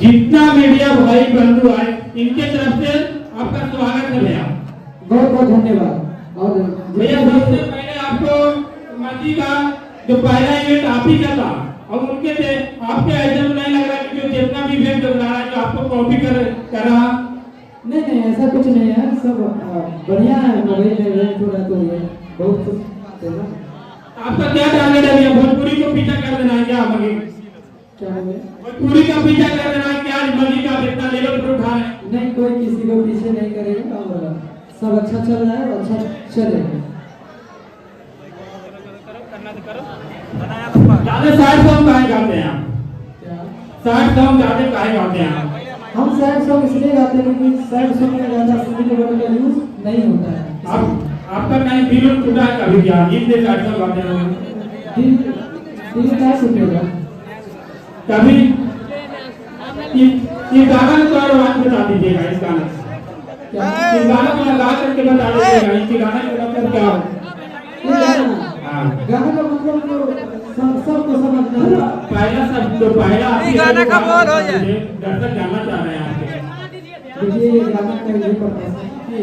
जितना मीडिया भाई बंधु आए इनके तरफ से आपका स्वागत है भैया। बहुत बहुत धन्यवाद। और भैया सबसे पहले आपको मस्जिद का जो पहला इवेंट आप ही का था और उनके से आपके ऐसा नहीं लग रहा कि जो जितना भी इवेंट हो रहा है जो आपको कॉपी कर रहा। नहीं ऐसा कुछ नहीं है, सब बढ़िया है। मगई में इवेंट हो रहा तो ये बहुत खुश बात है ना। आपका क्या टारगेट है भैया? भोजपुरी को पीछा कर देना है क्या? मगी क्या बोले? भोजपुरी का पीछा कर देना है क्या? मगी का इतना लेवल पर उठा है? नहीं, कोई किसी को पीछे नहीं करेगा और सब अच्छा चल रहा है और अच्छा चलेगा। ज्यादा सैड सॉन्ग काहे गाते हैं आप? क्या सैड सॉन्ग ज्यादा काहे गाते हैं आप? हम सैड सॉन्ग इसलिए गाते हैं क्योंकि सैड सॉन्ग में ज्यादा सिंगिंग वर्ड का यूज नहीं होता है। आपका कहीं दिल टूटा है कभी क्या? इसलिए सैड सॉन्ग गाते हैं? दिल क्या टूटेगा कभी? ये गाना तो और बात बता दीजिएगा। इस गाना इस गाना को लगा करके बता दीजिएगा। इस गाना का मतलब क्या हो? गाना का मतलब तो सबको समझना है। पहला सब तो पहला गाना का बोल हो जाए। दर्शक जानना चाह रहे हैं आपके। देखिए गाना का ये पता है कि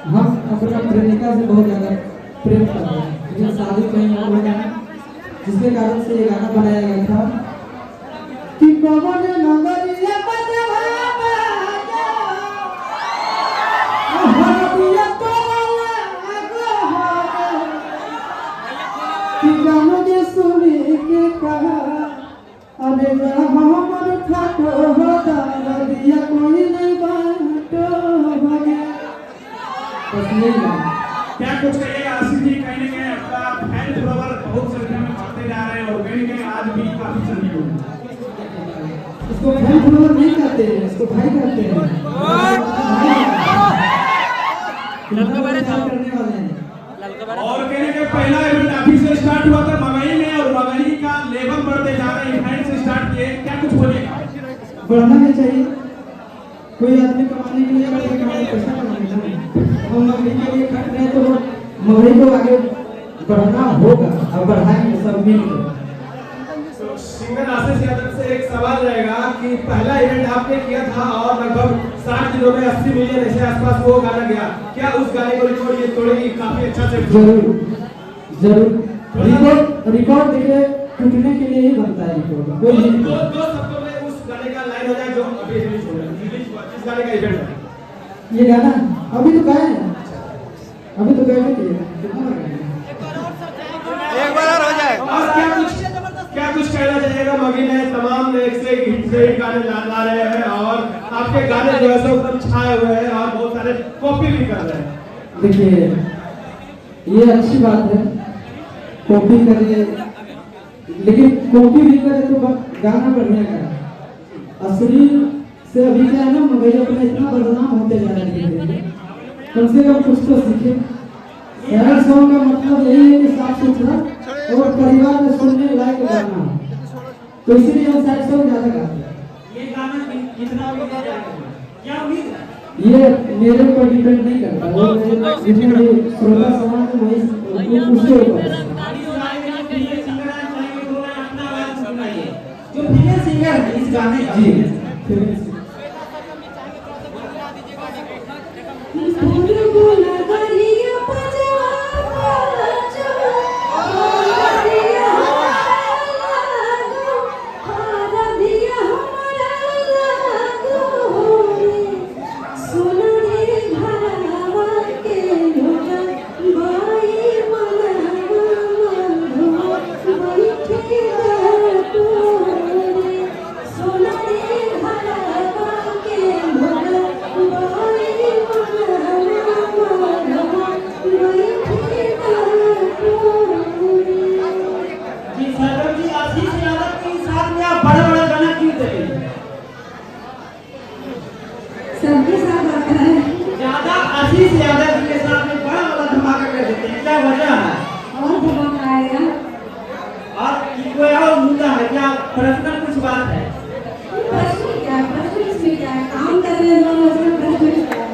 हम अपना प्रेमिका से बहुत ज्यादा प्रेम कर रहे हैं, लेकिन शादी कहीं और हो गया जिसके कारण से ये गाना बनाया गया था कि कौन नगरिया बजवा बाजा हरदिया तोला आगो कि गाना के सुनी के कहा अबे हमर ठाठो हो दादिया कोई नहीं बाटो हो गया। क्या कुछ कहिएगा आशीष जी? कहीं ना कहीं आपका फैन फॉलोवर बहुत संख्या में बढ़ते जा रहे हैं और कहीं ना कहीं आज भी काफी संख्या में। इसको फैन फॉलोवर नहीं कहते हैं, इसको भाई कहते हैं। ललका बारे था करने वाले हैं। और कहने के पहला इवेंट अभी से स्टार्ट हुआ था मगई में और मगई का लेवल बढ़ते जा रहे हैं। इवेंट से स्टार्ट किए, क्या कुछ बोलेगा? बढ़ना नहीं चाहिए। कोई आदमी कमाने के लिए पैसा कमाने चाहिए। हम मगई के लिए खट रहे तो मगई को आगे बढ़ना होगा और बढ़ाएंगे सब मिलकर। तो सिंगर आशीष यादव से एक सवाल रहेगा कि पहला इवेंट आपने किया था और लगभग 60 दिनों में 80 मिलियन ऐसे आसपास वो गाना गया, क्या उस गाने को रिकॉर्ड ये तोड़ेगी? काफी अच्छा से जरूर रिकॉर्ड देखिए टूटने के लिए ही बनता है रिकॉर्ड। कोई नहीं दो शब्दों में उस गाने का लाइन हो जाए जो अभी रिलीज हो रहा है, रिलीज हुआ जिस गाने का इवेंट है। ये गाना अभी तो गाए हैं, अभी तो गाए थे कितना गाए हैं? एक बार और हो जाए। और क्या कुछ कहना चाहिएगा? मगी ने तमाम एक से एक हिट से गाने ला रहे हैं और आपके गाने जो है सब एकदम छाए हुए हैं और बहुत सारे कॉपी भी कर रहे हैं। देखिए ये अच्छी बात है, कॉपी करिए, लेकिन कॉपी भी करे तो गाना बढ़िया करे। असली से अभी क्या है ना, मगई अपना इतना बदनाम होते जा रहे हैं, कम से कम कुछ तो सीखे। सैड सॉन्ग का मतलब यही है कि साफ सुथरा और परिवार में सुनने लायक गाना, तो इसीलिए हम सैड सॉन्ग ज्यादा गाते हैं। ये गाना कितना क्या उम्मीद है? ये मेरे ऊपर डिपेंड नहीं करता, वो मेरे जितने भी श्रोता समाज है वही उसके ऊपर। जो फीमेल सिंगर है इस गाने का जी सबके साथ आता है। ज्यादा आशीष यादव के साथ में बड़ा वाला धमाका कर देते हैं, क्या वजह है? और धमाका आएगा। और कोई और मुद्दा है क्या? पर्सनल कुछ बात है? प्रश्न क्या है? प्रश्न इसमें क्या है? काम कर रहे हैं लोग, उसमें प्रश्न क्या है?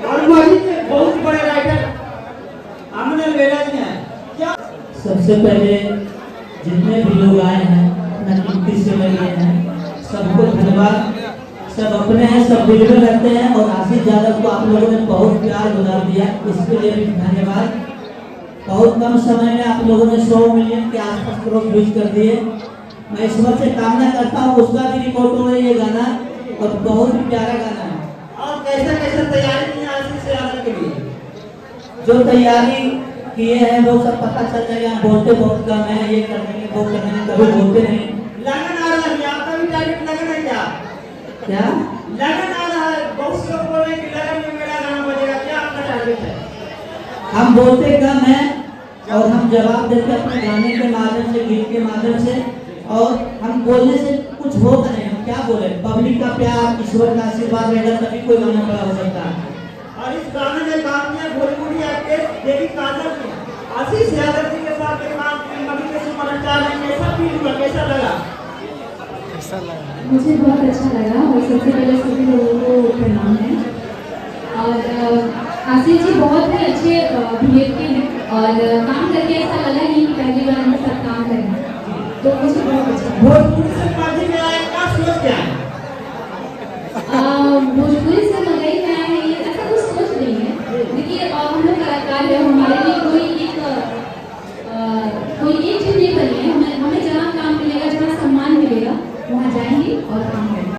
और वही के बहुत बड़े राइटर हमने वेला जी हैं क्या? सबसे पहले जितने भी लोग आए हैं अपना कीमती समय लिए हैं सबको धन्यवाद। सब अपने हैं, सब दिल में रहते हैं और आशीष यादव को आप लोगों ने बहुत प्यार गुजार दिया, इसके लिए भी धन्यवाद। बहुत कम समय में आप लोगों ने 100 मिलियन के आसपास लोग व्यूज कर दिए। मैं ईश्वर से कामना करता हूँ उसका भी रिकॉर्ड हो ये गाना और बहुत ही प्यारा गाना है। और कैसे कैसे तैयारी की है आशीष यादव के लिए? जो तैयारी किए हैं वो सब पता चल जाएगा। बोलते बहुत कम है, ये कर देंगे वो कर देंगे, कभी बोलते नहीं। लगन आ रहा है, आपका भी टारगेट लगन है क्या? क्या लगन आ रहा है, बहुत से लोग बोल रहे हैं कि लगन में मेरा गाना बजेगा, क्या आपका टारगेट है? हम बोलते कम है और हम जवाब देते अपने गाने के माध्यम से, गीत के माध्यम से, और हम बोलने से कुछ होगा नहीं। हम क्या बोले, पब्लिक का प्यार, ईश्वर का आशीर्वाद रहेगा तभी कोई गाना बड़ा हो सकता है। और इस गाने में काम किया भोजपुरी एक्ट्रेस देवी काजल ने आशीष यादव जी के साथ एक काम किया, अभी के सुपरस्टार ने कैसा फील हुआ, कैसा लगा? मुझे बहुत अच्छा लगा और सबसे पहले सभी लोगों को प्रणाम है। और आशीष जी बहुत ही अच्छे बिहेव के हैं और काम करके ऐसा लगा नहीं कि पहली बार उनके साथ काम करें, तो मुझे बहुत अच्छा लगा। भोजपुरी से पार्टी में आए